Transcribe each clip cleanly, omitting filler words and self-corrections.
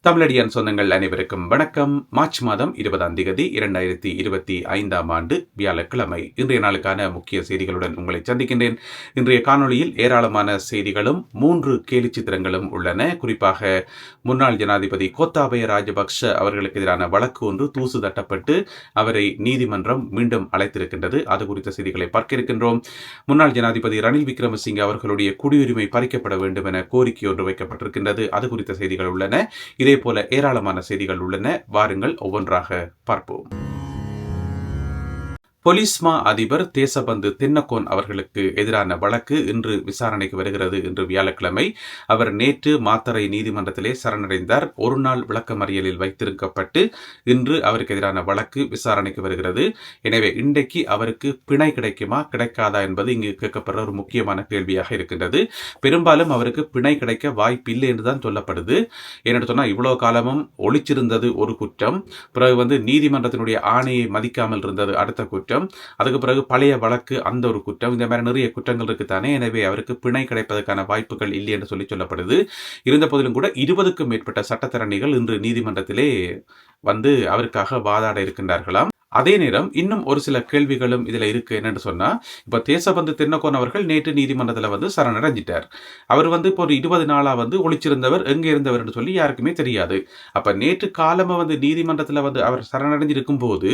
தமிழடியான் சொந்தங்கள் அனைவருக்கும் வணக்கம். மார்ச் மாதம் 20ஆம் தேதி 2025ஆம் ஆண்டு வியாழக்கிழமை. இன்றைய நாளுக்கான முக்கிய செய்திகளுடன் உங்களை சந்திக்கின்றேன். இன்றைய காணொளியில் ஏராளமான செய்திகளும் 3 கேலி சித்திரங்களும் உள்ளன. குறிப்பாக முன்னாள் ஜனாதிபதி கோத்தாபய ராஜபக்ஷ அவர்களுக்கு எதிரான வழக்கு ஒன்று தூசு தட்டப்பட்டு அவரை நீதிமன்றம் மீண்டும் அழைத்திருக்கின்றது. அது குறித்த செய்திகளை பார்க்க இருக்கின்றோம். முன்னாள் ஜனாதிபதி ரணில் விக்ரமசிங்கே அவர்களுடைய குடியுரிமை பறிக்கப்பட வேண்டும் என கோரிக்கை ஒன்று வைக்கப்பட்டிருக்கின்றது. அது குறித்த செய்திகள் உள்ளன. இதே போல ஏராளமான செய்திகள் உள்ளன. வாருங்கள் ஒவ்வொன்றாக பார்ப்போம். பொலிஸ் மா அதிபர் தேசபந்து தென்னக்கோன் அவர்களுக்கு எதிரான வழக்கு இன்று விசாரணைக்கு வருகிறது. இன்று வியாழக்கிழமை அவர் நேற்று மாத்தறை நீதிமன்றத்திலே சரணடைந்தார். ஒரு நாள் விளக்கமறியலில் வைத்திருக்கப்பட்டு இன்று அவருக்கு எதிரான வழக்கு விசாரணைக்கு வருகிறது. எனவே இன்றைக்கு அவருக்கு பிணை கிடைக்குமா கிடைக்காதா என்பது இங்கு கேட்கப்படுற ஒரு முக்கியமான கேள்வியாக இருக்கின்றது. பெரும்பாலும் அவருக்கு பிணை கிடைக்க வாய்ப்பில்லை என்றுதான் சொல்லப்படுது. ஏன்னு சொன்னால் இவ்வளவு காலமும் ஒளிச்சிருந்தது ஒரு குற்றம், பிறகு நீதிமன்றத்தினுடைய ஆணையை மதிக்காமல் இருந்தது அடுத்த குற்றம், அதுக்கு பிறகு பழைய வழக்கு அந்த ஒரு குற்றம், இந்த மாதிரி நிறைய குற்றங்கள் இருக்குத்தானே. எனவே அவருக்கு பிணை கிடைப்பதற்கான வாய்ப்புகள் இல்லை என்று சொல்லப்படுது. இருந்த போதிலும் கூட 20க்கும் மேற்பட்ட சட்டத்தரணிகள் இன்று நீதிமன்றத்திலே அவருக்காக வாதாட இருக்கின்றார்களாம். அதே நேரம் இன்னும் ஒரு சில கேள்விகளும் இதுல இருக்கு. என்னன்னு சொன்னா, இப்ப தேசபந்து தென்னக்கோன் அவர்கள் நேற்று நீதிமன்றத்துல சரணடைஞ்சிட்டார். அவர் இப்போ ஒரு 20 நாளா ஒளிச்சிருந்தவர், எங்க இருந்தவர் என்று சொல்லி யாருக்குமே தெரியாது. அப்ப நேற்று காலமா நீதிமன்றத்துல அவர் சரணடைஞ்சிருக்கும் போது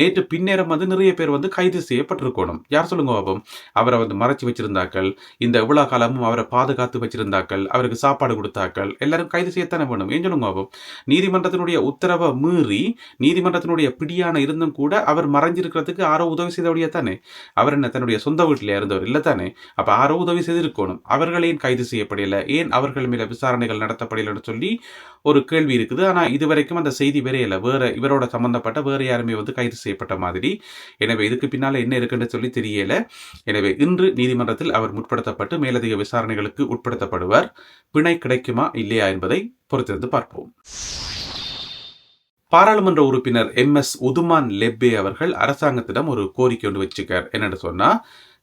நேற்று பின்னேரம் நிறைய பேர் கைது செய்யப்பட்டிருக்கணும். யார் சொல்லுங்க பாப்போம். அவரை மறைச்சு வச்சிருந்தாக்கள், இந்த இவ்வளவு காலமும் அவரை பாதுகாத்து வச்சிருந்தாக்கள், அவருக்கு சாப்பாடு கொடுத்தாக்கள், எல்லாரும் கைது செய்யத்தானே வேணும். ஏன் சொல்லுங்க பாப்போம். நீதிமன்றத்தினுடைய உத்தரவை மீறி நீதிமன்றத்தினுடைய பிடியான இருந்தும் கூட அவர் மறைஞ்சிருக்கிறதுக்கு ஆரோ உதவி செய்தவழியா தானே. அவர் என்ன தன்னுடைய சொந்த வீட்டில் இருந்தவர் இல்ல தானே. அப்ப ஆரோ உதவி செய்திருக்கணும். அவர்களையும் கைது செய்யப்படல, ஏன் அவர்கள் மேல விசாரணைகள் நடத்தப்படலன்னு சொல்லி ஒரு கேள்வி இருக்குது. ஆனா இதுவரைக்கும் அந்த செய்தி வேறையில வேற இவரோட சம்பந்தப்பட்ட வேற யாருமே கைது செய்யப்பட்ட மாதிரி. எனவே இதுக்கு பின்னால என்ன இருக்குன்னு சொல்லி தெரியல. எனவே இன்று நீதிமன்றத்தில் அவர் முற்படுத்தப்பட்டு மேலதிக விசாரணைகளுக்கு உட்படுத்தப்படுவார். பிணை கிடைக்குமா இல்லையா என்பதை பொறுத்திருந்து பார்ப்போம். பாராளுமன்ற உறுப்பினர் MS உதுமான் லெப்பே அவர்கள் அரசாங்கத்திடம் ஒரு கோரிக்கை ஒன்று வச்சுக்கார். என்னன்னு சொன்னா,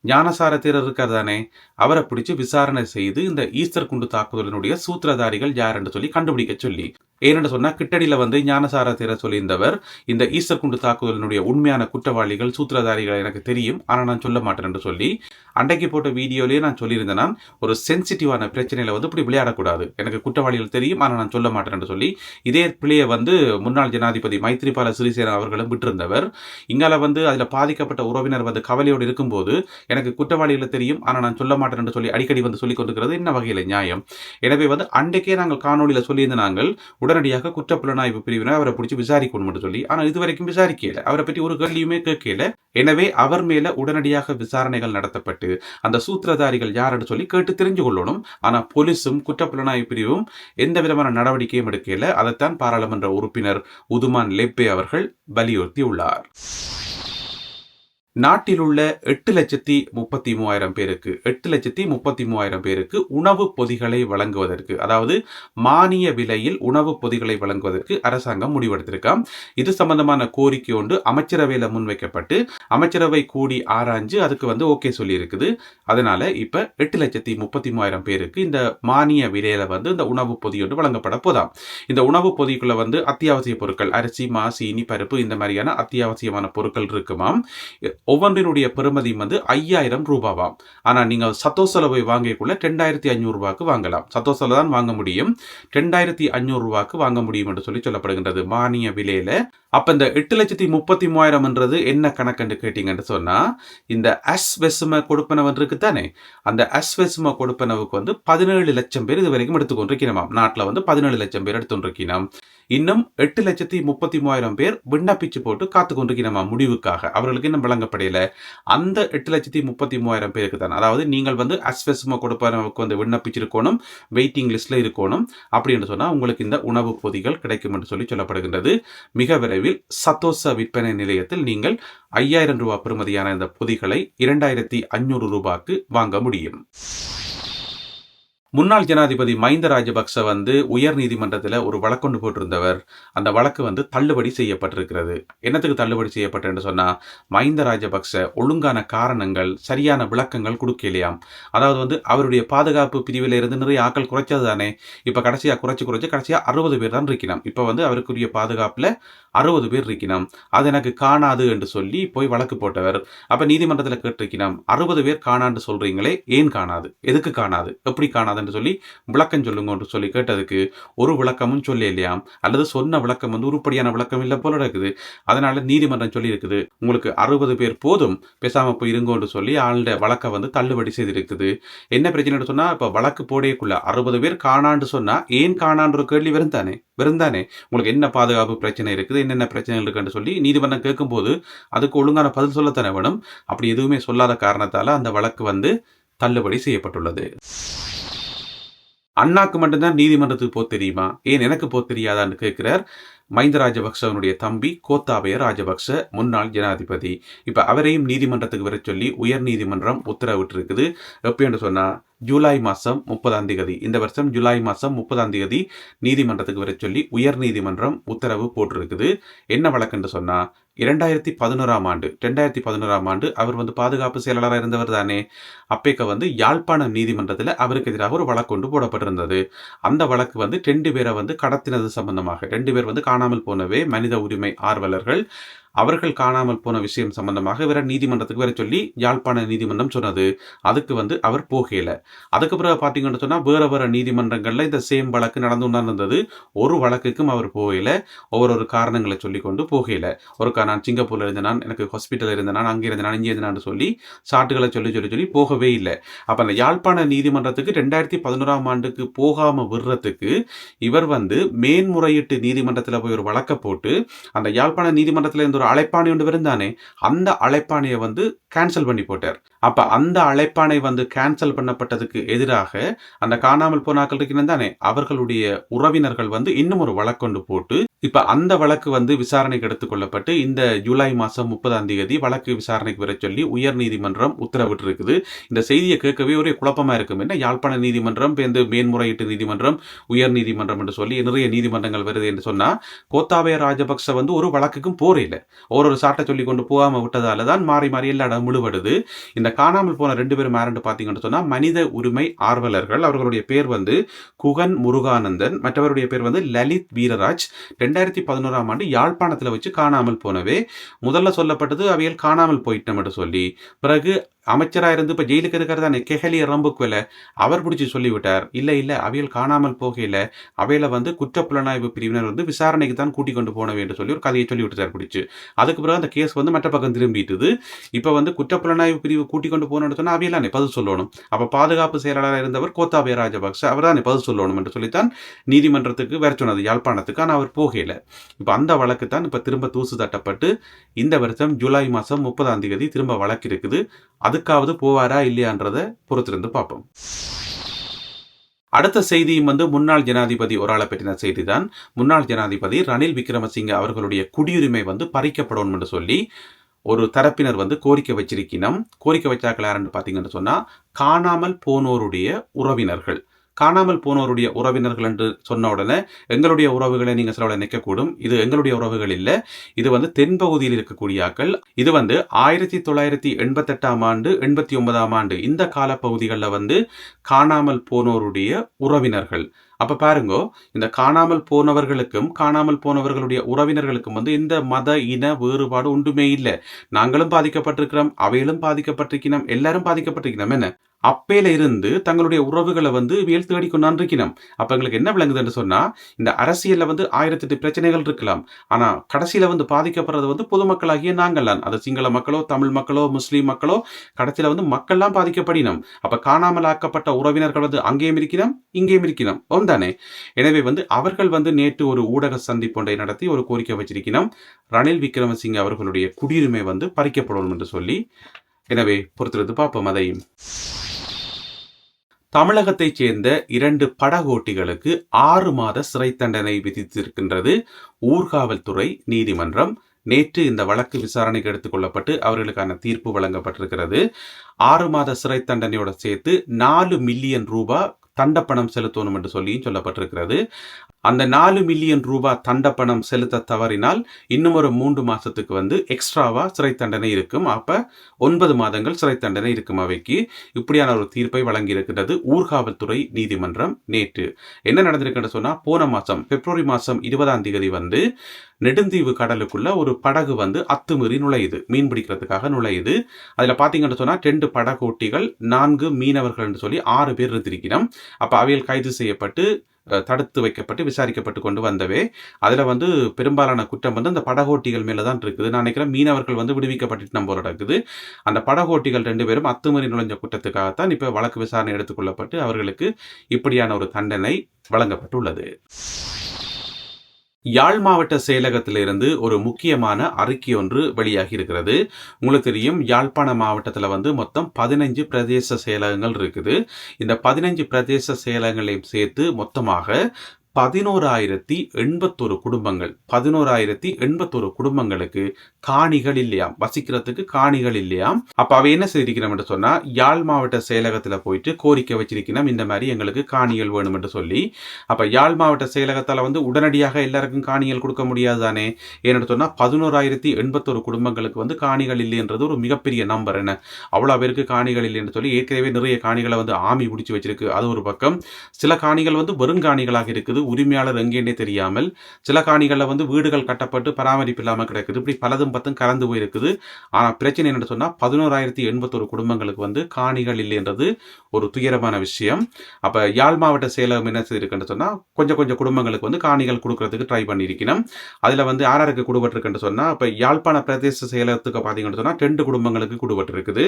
ஞானசார தேரர் இருக்கார் தானே, அவரை பிடிச்சு விசாரணை செய்து இந்த ஈஸ்டர் குண்டு தாக்குதலினுடைய சூத்திரதாரிகள் யார் என்று சொல்லி கண்டுபிடிக்க சொல்லி. ஏன்னு சொன்னா, கிட்டடியில ஞானசார தேரர் சொல்லியிருந்தவர், இந்த ஈஸ்டர் குண்டு தாக்குதலினுடைய உண்மையான குற்றவாளிகள் சூத்திரதாரிகள் எனக்கு தெரியும், ஆனா நான் சொல்ல மாட்டேன் என்று சொல்லி அன்றைக்கு போட்ட வீடியோலயே நான் சொல்லியிருந்தேன், ஒரு சென்சிட்டிவான பிரச்சனையில இப்படி விளையாடக்கூடாது, எனக்கு குற்றவாளிகள் தெரியும் ஆனா நான் சொல்ல மாட்டேன் என்று சொல்லி. இதே பிள்ளையை முன்னாள் ஜனாதிபதி மைத்ரிபால சிறிசேன அவர்களும் விட்டிருந்தவர். இங்கால அதுல பாதிக்கப்பட்ட உறவினர் கவலையோடு இருக்கும்போது எனக்கு குற்றவாளிகளை தெரியும் ஆனா நான் சொல்ல மாட்டேன் என்று சொல்லி அடிக்கடி சொல்லிக் கொண்டிருக்கிறது என்ன வகையில நியாயம்? எனவே அன்றைக்கே நாங்கள் காணொலியில சொல்லியிருந்த நாங்கள் உடனடியாக குற்றப்புலனாய்வு பிரிவினர் அவரை பிடிச்சி விசாரிக்கணும் என்று சொல்லி. ஆனா இதுவரைக்கும் விசாரிக்கல, அவரை பற்றி ஒரு கேள்வியுமே கேட்கல. எனவே அவர் மேல உடனடியாக விசாரணைகள் நடத்தப்பட்டு அந்த சூத்திரதாரிகள் யார் என்று சொல்லி கேட்டு தெரிஞ்சு கொள்ளணும். ஆனா போலீஸும் குற்றப்புலனாய்வு பிரிவும் எந்த விதமான நடவடிக்கையும் எடுக்கல. அதைத்தான் பாராளுமன்ற உறுப்பினர் உதுமான் லெப்பே அவர்கள் வலியுறுத்தி உள்ளார். நாட்டில் உள்ள 8,33,000 பேருக்கு 8,33,000 பேருக்கு உணவு பொதிகளை வழங்குவதற்கு, அதாவது மானிய விலையில் உணவு பொதிகளை வழங்குவதற்கு அரசாங்கம் முடிவெடுத்திருக்காம். இது சம்பந்தமான கோரிக்கை ஒன்று அமைச்சரவையில் முன்வைக்கப்பட்டு அமைச்சரவை கூடி ஆராய்ஞ்சு அதுக்கு ஓகே சொல்லி இருக்குது. அதனால இப்ப 8,33,000 பேருக்கு இந்த மானிய விலையில இந்த உணவு பொதி ஒன்று வழங்கப்பட போதாம். இந்த உணவு பொதிக்குள்ள அத்தியாவசிய பொருட்கள், அரிசி, மா, சீனி, பருப்பு, இந்த மாதிரியான அத்தியாவசியமான பொருட்கள் இருக்குமாம். ஒவ்வொன்றினுடைய பெறுமதி 5,000 ரூபாவாம். ஆனா நீங்க சத்தோசல போய் வாங்கக்குள்ள 2,500 ரூபாய்க்கு வாங்கலாம். சத்தோசல தான் வாங்க முடியும், 2,500 ரூபாய்க்கு வாங்க முடியும் என்று சொல்லப்படுகின்றது மானிய விலையில. அப்ப இந்த 8,33,000 என்ன கணக்கு கேட்டீங்கன்னு சொன்னா, இந்த அஸ்வெசும கொடுப்பனவன் இருக்கு தானே, அந்த அஸ்வெசும கொடுப்பனவுக்கு 17 லட்சம் பேர் இது வரைக்கும் எடுத்துக்கொண்டிருக்கணுமாம். நாட்டில் 17 லட்சம் பேர் எடுத்துக்கொண்டிருக்கணும். இன்னும் 8,33,000 பேர் விண்ணப்பிச்சு போட்டு காத்து கொண்டிருக்கணுமா முடிவுக்காக. அவர்களுக்கு இன்னும் வழங்கப்படையில. அந்த 8,33,000 பேருக்கு தான், அதாவது நீங்கள் அஸ்வெசும கொடுப்பனவுக்கு விண்ணப்பிச்சிருக்கணும், வெயிட்டிங் லிஸ்ட்ல இருக்கணும். அப்படின்னு சொன்னா உங்களுக்கு இந்த உணவு பொதிகள் கிடைக்கும் என்று சொல்லப்படுகின்றது. மிக விரைவில் சத்தோச விற்பனை நிலையத்தில் நீங்கள் 5,000 ரூபாய் பெறுமதியான இந்த பொதிகளை 2,500 ரூபாய்க்கு வாங்க முடியும். முன்னாள் ஜனாதிபதி மஹிந்த ராஜபக்ச உயர் நீதிமன்றத்தில் ஒரு வழக்கொண்டு போட்டிருந்தவர். அந்த வழக்கு தள்ளுபடி செய்யப்பட்டிருக்கிறது. என்னத்துக்கு தள்ளுபடி செய்யப்பட்டேன்னு சொன்னா, மஹிந்த ராஜபக்ச ஒழுங்கான காரணங்கள், சரியான விளக்கங்கள் கொடுக்கலையாம். அதாவது அவருடைய பாதுகாப்பு பிரிவில் இருந்து நிறைய ஆக்கள் குறைச்சது தானே. இப்ப கடைசியா குறைச்சு கடைசியா 60 பேர் தான் இருக்கணும். இப்ப அவருக்குரிய பாதுகாப்புல 60 பேர் இருக்கணும். அது எனக்கு காணாது என்று சொல்லி போய் வழக்கு போட்டவர். அப்ப நீதிமன்றத்தில் கேட்டிருக்கணும், 60 பேர் காணான்னு சொல்றீங்களே, ஏன் காணாது, எதுக்கு காணாது, எப்படி காணாது சொல்லி விளக்கம் சொல்லுங்க சொல்லி கேட்டதுக்கு ஒரு விளக்கமும் சொல்ல இல்லையாம். அல்லது சொன்ன விளக்கம் உருப்படியான விளக்கம் இல்ல போல இருக்குது. அதனால நீதிமன்றம் சொல்லி இருக்குது, உங்களுக்கு 60 பேர் போதும், பேசாம போய் இருங்கன்னு சொல்லி ஆளுடைய வழக்க தள்ளுபடி செய்திருக்குது. என்ன பிரச்சனை சொன்னா, இப்ப வழக்கு போடையக்குள்ள 60 பேர் காணான்னு சொன்னா ஏன் காணான்ற கேள்வி வெறுந்தானே. உங்களுக்கு என்ன பாதுகாப்பு பிரச்சனை இருக்குது, என்னென்ன பிரச்சனை இருக்குன்னு சொல்லி நீதிமன்றம் கேட்கும் போது அதுக்கு ஒழுங்கான பதில் சொல்லத்தானே வேணும். அப்படி எதுவுமே சொல்லாத காரணத்தால அந்த வழக்கு தள்ளுபடி செய்யப்பட்டுள்ளது. அண்ணாக்கு மட்டும்தான் நீதிமன்றத்துக்கு போக தெரியுமா, ஏன் எனக்கு போக தெரியாதான்னு கேட்கிறார் மஹிந்த ராஜபக்சவனுடைய தம்பி கோத்தாபய ராஜபக்ச, முன்னாள் ஜனாதிபதி. இப்ப அவரையும் நீதிமன்றத்துக்கு வர சொல்லி உயர் நீதிமன்றம் உத்தரவிட்டு இருக்குது. எப்படின்னு சொன்னா, ஜூலை மாதம் 30ஆம் தேதி, இந்த வருஷம் ஜூலை மாதம் 30ஆம் தேதி நீதிமன்றத்துக்கு வர சொல்லி உயர் நீதிமன்றம் உத்தரவு போட்டிருக்குது. என்ன வழக்குன்னு சொன்னா, 2011ஆம் ஆண்டு அவர் பாதுகாப்பு செயலாளராக இருந்தவர் தானே. அப்பேக்க யாழ்ப்பாணம் நீதிமன்றத்தில் அவருக்கு எதிராக ஒரு வழக்கு கொண்டு போடப்பட்டிருந்தது. அந்த வழக்கு 2 பேரை கடத்தினது சம்பந்தமாக, 2 பேர் காணாமல் போனவே மனித உரிமை ஆர்வலர்கள், அவர்கள் காணாமல் போன விஷயம் சம்பந்தமாக இவரை நீதிமன்றத்துக்கு வர சொல்லி யாழ்ப்பாண நீதிமன்றம் சொன்னது. அதுக்கு அவர் போகல. அதுக்கு பிறகு பார்த்தீங்கன்னு சொன்னா, வேற நீதிமன்றங்கள்ல இந்த சேம் வழக்கு நடந்து இருந்தது. ஒரு வழக்குக்கும் அவர் போகல. ஒவ்வொரு காரணங்களை சொல்லி கொண்டு போகல. நான் சிங்கப்பூர்ல இருந்தேன், எனக்கு ஹாஸ்பிட்டல் இருந்தேன், அங்கே இருந்தேன், இங்கே இருந்தேன் சொல்லி சாட்டுகளை சொல்லி போகவே இல்லை. அப்ப அந்த யாழ்ப்பாண நீதிமன்றத்துக்கு 2011ஆம் ஆண்டுக்கு போகாம விடுறதுக்கு இவர் மேன்முறையீட்டு நீதிமன்றத்தில் போய் ஒரு வழக்க போட்டு, அந்த யாழ்ப்பாண நீதிமன்றத்தில் இருந்து ஒரு அழைப்பாணை ஒன்று இருந்தானே, அந்த அழைப்பாணையை கேன்சல் பண்ணி போட்டார். அப்ப அந்த அழைப்பாணை கேன்சல் பண்ணப்பட்டதுக்கு எதிராக அந்த காணாமல் போனாக்கள் இருக்கிறது தானே, அவர்களுடைய உறவினர்கள் இன்னும் ஒரு வழக்கொண்டு போட்டு, இப்ப அந்த வழக்கு விசாரணைக்கு எடுத்துக் கொள்ளப்பட்டு இந்த ஜூலை மாதம் 30ஆம் தேதி வழக்கு விசாரணைக்கு வர சொல்லி உயர் நீதிமன்றம் உத்தரவிட்டு இருக்குது. இந்த செய்தியை கேட்கவே ஒரே குழப்பமா இருக்கும். என்ன யாழ்ப்பாண நீதிமன்றம், மேன்முறையீட்டு நீதிமன்றம், உயர் நீதிமன்றம் என்று சொல்லி நிறைய நீதிமன்றங்கள் வருது என்று சொன்னா, கோத்தாபய ராஜபக்ச ஒரு வழக்குக்கும் போறையில ஒரு சாட்டை சொல்லி கொண்டு போகாம விட்டதால தான் மாறி மாறி எல்லா இடம் முழுவடுது. இந்த காணாமல் போன 2 பேரும் யாருன்னு பாத்தீங்கன்னு சொன்னா, மனித உரிமை ஆர்வலர்கள். அவர்களுடைய பேர் குகன் முருகானந்தன், மற்றவருடைய பேர் லலித் வீரராஜ். 2011ஆம் ஆண்டு யாழ்ப்பாணத்தில் வச்சு காணாமல் போனவே. முதல்ல சொல்லப்பட்டது அவைகள் காணாமல் போயிட்டோம் என்று சொல்லி, பிறகு அமைச்சராக இருந்து இப்ப ஜெயிலுக்கு இருக்கிறதானே கெஹலி ரம்புக்வெல, அவர் பிடிச்சி சொல்லிவிட்டார், இல்ல அவைகள் காணாமல் போகல, அவையில குற்றப்புலனாய்வு பிரிவினர் விசாரணைக்கு தான் கூட்டிக் கொண்டு போனவே என்று சொல்லி ஒரு கதையை சொல்லி விட்டுட்டார் பிடிச்சு. அதுக்கு பிறகு அந்த கேஸ் மற்ற பக்கம் திரும்பிட்டுது. இப்ப குற்றப்புலனாய்வு பிரிவு கூட்டிக் கொண்டு போனோம்னு சொன்னா அவையிலானே பதில் சொல்லணும். அப்ப பாதுகாப்பு செயலாளராக இருந்தவர் கோத்தாபய ராஜபக்ச, அவர் தானே பதில் சொல்லணும் என்று சொல்லித்தான் நீதிமன்றத்துக்கு வர சொன்னது யாழ்ப்பாணத்துக்கு. ஆனால் அவர் போகல. இப்ப அந்த வழக்கு தான் இப்ப திரும்ப தூசு தட்டப்பட்டு இந்த வருஷம் ஜூலை மாதம் 30ஆம் தேதி திரும்ப வழக்கு இருக்குது. அதுக்காவது போவாரா இல்லையான்றதை பொறுத்திருந்து பார்ப்போம். அடுத்த செய்தியும் முன்னாள் ஜனாதிபதி ஒரு ஆளை பற்றின செய்தி தான். முன்னாள் ஜனாதிபதி ரணில் விக்ரமசிங்க அவர்களுடைய குடியுரிமை பறிக்கப்படும் என்று சொல்லி ஒரு தரப்பினர் கோரிக்கை வச்சிருக்கணும். கோரிக்கை வச்சாக்கள் யாருன்னு பார்த்தீங்கன்னு சொன்னா, காணாமல் போனோருடைய உறவினர்கள். காணாமல் போனோருடைய உறவினர்கள் என்று சொன்ன உடனே எங்களுடைய உறவுகளை நீங்க சில நிற்கக்கூடும். இது எங்களுடைய உறவுகள் இல்ல, இது தென்பகுதியில் இருக்கக்கூடிய ஆக்கள். இது 1988ஆம் ஆண்டு 89ஆம் ஆண்டு இந்த காலப்பகுதிகளில் காணாமல் போனோருடைய உறவினர்கள். அப்ப பாருங்க, இந்த காணாமல் போனவர்களுக்கும் காணாமல் போனவர்களுடைய உறவினர்களுக்கும் இந்த மத இன வேறுபாடு ஒன்றுமே இல்லை. நாங்களும் பாதிக்கப்பட்டிருக்கிறோம், அவைகளும் பாதிக்கப்பட்டிருக்கணும், எல்லாரும் பாதிக்கப்பட்டிருக்கணும். என்ன அப்பேல இருந்து தங்களுடைய உறவுகளை வியல் தேடி கொண்டாண்டிருக்கணும். அப்ப எங்களுக்கு என்ன விளங்குதுன்னு சொன்னா, இந்த அரசியல்ல 1008 பிரச்சனைகள் இருக்கலாம், ஆனா கடைசியில பாதிக்கப்படுறது பொதுமக்களாகிய நாங்கள் தான். அது சிங்கள மக்களோ, தமிழ் மக்களோ, முஸ்லீம் மக்களோ, கடைசியில மக்கள்லாம் பாதிக்கப்படினோம். அப்ப காணாமல் ஆக்கப்பட்ட உறவினர்கள் அங்கேயும் இருக்கணும், இங்கேயும் இருக்கணும் தானே. எனவே அவர்கள் நேற்று ஒரு ஊடக சந்திப்பு ஒன்றை நடத்தி ஒரு கோரிக்கை வச்சிருக்கணும், ரணில் விக்ரமசிங்க அவர்களுடைய குடியுரிமை பறிக்கப்படும் என்று சொல்லி. எனவே பொறுத்திருந்து பார்ப்போம் அதையும். தமிழகத்தைச் சேர்ந்த 2 படகோட்டிகளுக்கு 6 மாத சிறை தண்டனை விதித்திருக்கின்றது ஊர்காவல்துறை நீதிமன்றம். நேற்று இந்த வழக்கு விசாரணைக்கு எடுத்துக் கொள்ளப்பட்டு அவர்களுக்கான தீர்ப்பு வழங்கப்பட்டிருக்கிறது. 6 மாத சிறை தண்டனையோட சேர்த்து 4 மில்லியன் ரூபாய் தண்டப்பணம் செலுத்தணும் என்று சொல்லியும் சொல்லப்பட்டிருக்கிறது. அந்த 4 மில்லியன் ரூபாய் தண்டப்பணம் செலுத்த தவறினால் இன்னும் ஒரு 3 மாசத்துக்கு வந்து எக்ஸ்ட்ராவா சிறை தண்டனை இருக்கும். அப்ப 9 மாதங்கள் சிறை தண்டனை இருக்கும். அவைக்கு இப்படியான ஒரு தீர்ப்பை வழங்கி இருக்கிறது ஊர்காவல்துறை நீதிமன்றம் நேற்று. என்ன நடந்திருக்குன்னு சொன்னா, போன மாசம் பிப்ரவரி மாசம் 20ஆம் தேதி வந்து நெடுந்தீவு கடலுக்குள்ள ஒரு படகு வந்து அத்துமீறி நுழையுது, மீன் பிடிக்கிறதுக்காக நுழையுது. அதுல பாத்தீங்கன்னு சொன்னா 2 படகோட்டிகள் 4 மீனவர்கள் என்று சொல்லி 6 பேர் இருந்திருக்கணும். அப்ப அவைகள் கைது செய்யப்பட்டு தடுத்து வைக்கப்பட்டு விசாரிக்கப்பட்டு கொண்டு வந்தவே அதுல வந்து பெரும்பாலான குற்றம் வந்து அந்த படகோட்டிகள் மேலதான் இருக்குது. நான் நினைக்கிறேன் மீனவர்கள் வந்து விடுவிக்கப்பட்டு நம்ம நடக்குது. அந்த படகோட்டிகள் 2 பேரும் அத்துமீறி நுழைஞ்ச குற்றத்துக்காகத்தான் இப்ப வழக்கு விசாரணை எடுத்துக்கொள்ளப்பட்டு அவர்களுக்கு இப்படியான ஒரு தண்டனை வழங்கப்பட்டுள்ளது. யாழ் மாவட்ட செயலகத்திலிருந்து ஒரு முக்கியமான அறிக்கை ஒன்று வெளியாகி இருக்கிறது. உங்களுக்கு தெரியும், யாழ்ப்பாண மாவட்டத்தில் வந்து மொத்தம் 15 பிரதேச செயலகங்கள் இருக்குது. இந்த 15 பிரதேச செயலகங்களையும் சேர்த்து மொத்தமாக 11,081 குடும்பங்கள் 11,081 குடும்பங்களுக்கு காணிகள் இல்லையாம், வசிக்கிறதுக்கு காணிகள் இல்லையாம். அப்ப அவை என்ன செய்திருக்கிறோம் என்று சொன்னா, யாழ் மாவட்ட செயலகத்துல போயிட்டு கோரிக்கை வச்சிருக்கணும், இந்த மாதிரி எங்களுக்கு காணிகள் வேணும் என்று சொல்லி. அப்ப யாழ் மாவட்ட செயலகத்தால வந்து உடனடியாக எல்லாருக்கும் காணிகள் கொடுக்க முடியாது தானே. ஏன்னு சொன்னா 11,081 குடும்பங்களுக்கு வந்து காணிகள் இல்லைன்றது ஒரு மிகப்பெரிய நம்பர். என்ன அவ்வளவு பேருக்கு காணிகள் இல்லை என்று சொல்லி ஏற்கனவே நிறைய காணிகளை வந்து ஆமி பிடிச்சி வச்சிருக்கு. அது ஒரு பக்கம். சில காணிகள் வந்து வெறுங்காணிகளாக இருக்குது, உரிமையாளர் எங்கேன்னே தெரியாமல். சில காணிகளில் வந்து வீடுகள் கட்டப்பட்டு பராமரிப்பு இல்லாமல் கிடக்குது. இப்படி பலதும் பத்தும் கலந்து போயிருக்குது. ஆனால் பிரச்சனை என்னன்னு சொன்னா 11,081 குடும்பங்களுக்கு வந்து காணிகள் இல்லைன்றது ஒரு துயரமான விஷயம். அப்ப யாழ் மாவட்ட செயலகம் என்ன செய்திருக்குன்னு சொன்னா, கொஞ்சம் கொஞ்சம் குடும்பங்களுக்கு வந்து காணிகள் கொடுக்கறதுக்கு ட்ரை பண்ணியிருக்கணும். அதுல வந்து யாராருக்கு கொடுபட்டிருக்குன்னு சொன்னா, இப்ப யாழ்ப்பாண பிரதேச செயலகத்துக்கு பாத்தீங்கன்னு சொன்னா 2 குடும்பங்களுக்கு கொடுபட்டிருக்குது.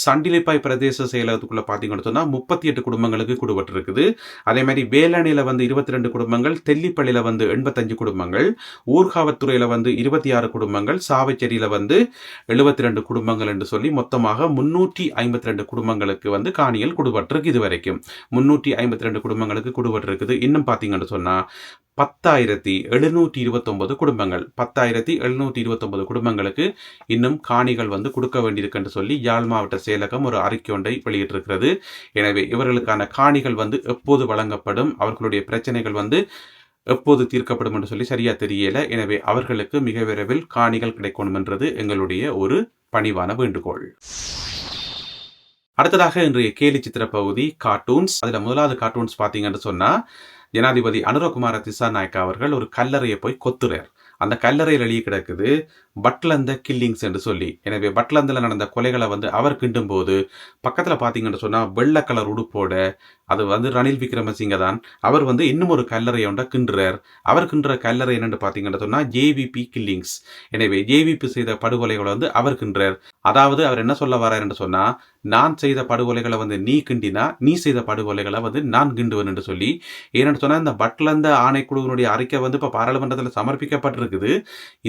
சண்டிலிப்பாய் பிரதேச செயலகத்துக்குள்ள பாத்தீங்கன்னு சொன்னா 38 குடும்பங்களுக்கு கொடுபட்டிருக்குது. அதே மாதிரி வேலணியில வந்து 22 குடும்பங்கள், தெல்லிப்பள்ளியில வந்து 85 குடும்பங்கள், ஊர்காவத்துறையில வந்து 26 குடும்பங்கள், சாவச்சேரியில வந்து 72 குடும்பங்கள் என்று சொல்லி மொத்தமாக 352 குடும்பங்களுக்கு வந்து காணிகள் கொடுபட்டிருக்கு. இது வரைக்கும் 352 குடும்பங்களுக்கு கொடுபட்டிருக்குது. இன்னும் பாத்தீங்கன்னு சொன்னா 10,729 குடும்பங்கள் 10,729 குடும்பங்களுக்கு இன்னும் காணிகள் வந்து கொடுக்க வேண்டியிருக்கு சொல்லி யாழ் மாவட்ட செயலகம் ஒரு அறிக்கை ஒன்றை வெளியிட்டிருக்கிறது. எனவே இவர்களுக்கான காணிகள் வந்து எப்போது வழங்கப்படும், அவர்களுடைய பிரச்சனைகள் வந்து எப்போது தீர்க்கப்படும் என்று சொல்லி சரியா தெரியல. எனவே அவர்களுக்கு மிக விரைவில் காணிகள் கிடைக்கணும் என்றது எங்களுடைய ஒரு பணிவான வேண்டுகோள். அடுத்ததாக இன்றைய கேலி சித்திர பகுதி கார்ட்டூன்ஸ். அதுல முதலாவது கார்ட்டூன்ஸ் பாத்தீங்கன்னு சொன்னா, ஜனாதிபதி அனுரகுமார திசாநாயக்கா அவர்கள் ஒரு கல்லறையை போய் கொத்துறார். அந்த கல்லறையில் எழுதி கிடக்குது பட்லந்த கில்லிங்ஸ் என்று சொல்லி. எனவே பட்லந்தில் நடந்த கொலைகளை வந்து அவர் கிண்டும் போது பக்கத்துல பாத்தீங்கன்னு சொன்னா வெள்ளை கலர் உடுப்போட, அது வந்து ரணில் விக்ரமசிங்க தான், அவர் வந்து இன்னும் ஒரு கல்லறை ஒன்றை கிண்டுறார். அவர் கிண்டுற கல்லறை என்னன்னு பாத்தீங்கன்னு சொன்னா ஜேவிபி கில்லிங்ஸ். எனவே ஜேவிபி செய்த படுகொலைகளை வந்து அவர் கிண்டுறார். அதாவது அவர் என்ன சொல்ல வர்றார் என்று சொன்னா, நான் செய்த படுகொலைகளை வந்து நீ கிண்டினா, நீ செய்த படுகொலைகளை வந்து நான் கிண்டுவேன் என்று சொல்லி. ஏன்னு சொன்னா இந்த பட்லந்த ஆணைக்குழுவினுடைய அறிக்கை வந்து இப்ப பாராளுமன்றத்தில் சமர்ப்பிக்கப்பட்டிருக்குது.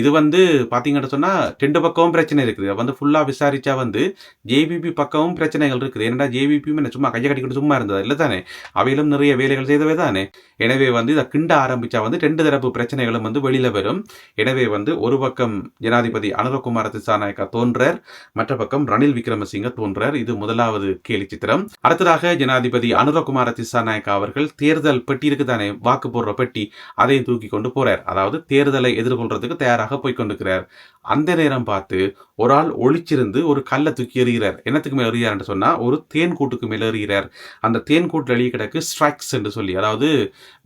இது வந்து பாத்தீங்கன்னு சொன்னா 2 பக்கமும் பிரச்சனை இருக்குது. வந்து ஃபுல்லா விசாரிச்சா வந்து ஜேவிபி பக்கமும் பிரச்சனைகள் இருக்குது. ஏன்னா ஜேவிபி சும்மா கையை கட்டிக்கிட்டு சும்மா இருந்தது இல்லை தானே, அவையிலும் நிறைய வேலைகள் செய்தவை தானே. எனவே வந்து இதை கிண்ட ஆரம்பிச்சா வந்து 2 தரப்பு பிரச்சனைகளும் வந்து வெளியில வரும். எனவே வந்து ஒரு பக்கம் ஜனாதிபதி அனுரகுமார திசாநாயக்கா தோன்றார், மற்ற பக்கம் ரணில் விக்ரமசிங்க தோன்றார். இது முதலாவது கேலி சித்திரம். அடுத்ததாக ஜனாதிபதி அனுரகுமார திசாநாயக்கா அவர்கள் தேர்தல் பெட்டி இருக்குதானே, வாக்கு போடுற பெட்டி, அதையும் தூக்கி கொண்டு போறார். அதாவது தேர்தலை எதிர்கொள்றதுக்கு தயாராக போய்கொண்டிருக்கிறார். அந்த நேரம் பார்த்து ஒரு ஆள் ஒளிச்சிருந்து ஒரு கல்லை தூக்கி எறிகிறார். என்னத்துக்கு மேல எறிகிறார் என்று சொன்னா, ஒரு தேன் கூட்டுக்கு மேல எறிகிறார். அந்த தேன் கூட்டு எழுதி கிடக்கு ஸ்ட்ரைக்ஸ் என்று சொல்லி, அதாவது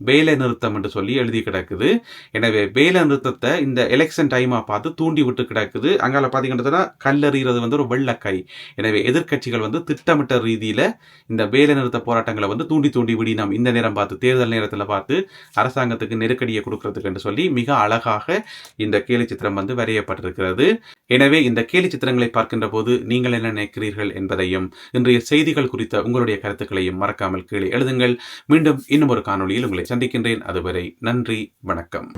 வேலை நிறுத்தம் என்று சொல்லி எழுதி கிடக்குது. எனவே வேலை நிறுத்தத்தை இந்த எலெக்ஷன் டைமா பார்த்து தூண்டி விட்டு கிடக்குது. அங்கால பாத்தீங்கன்னா கல்லெறிகிறது வந்து ஒரு வெள்ளக்கை. எனவே எதிர்கட்சிகள் வந்து திட்டமிட்ட ரீதியில இந்த வேலை நிறுத்த போராட்டங்களை வந்து தூண்டி தூண்டி விடினோம். இந்த நேரம் பார்த்து தேர்தல் நேரத்தில் பார்த்து அரசாங்கத்துக்கு நெருக்கடியை கொடுக்கறதுக்கு என்று சொல்லி மிக அழகாக இந்த கேலி சித்திரம் வந்து வரையப்பட்டிருக்கிறது. எனவே இந்த கேலி சித்திரங்களை பார்க்கின்ற போது நீங்கள் என்ன நினைக்கிறீர்கள் என்பதையும் இன்றைய செய்திகள் குறித்த உங்களுடைய கருத்துக்களையும் மறக்காமல் கீழே எழுதுங்கள். மீண்டும் இன்னும் ஒரு காணொளியில் உங்களை சந்திக்கின்றேன். அதுவரை நன்றி, வணக்கம்.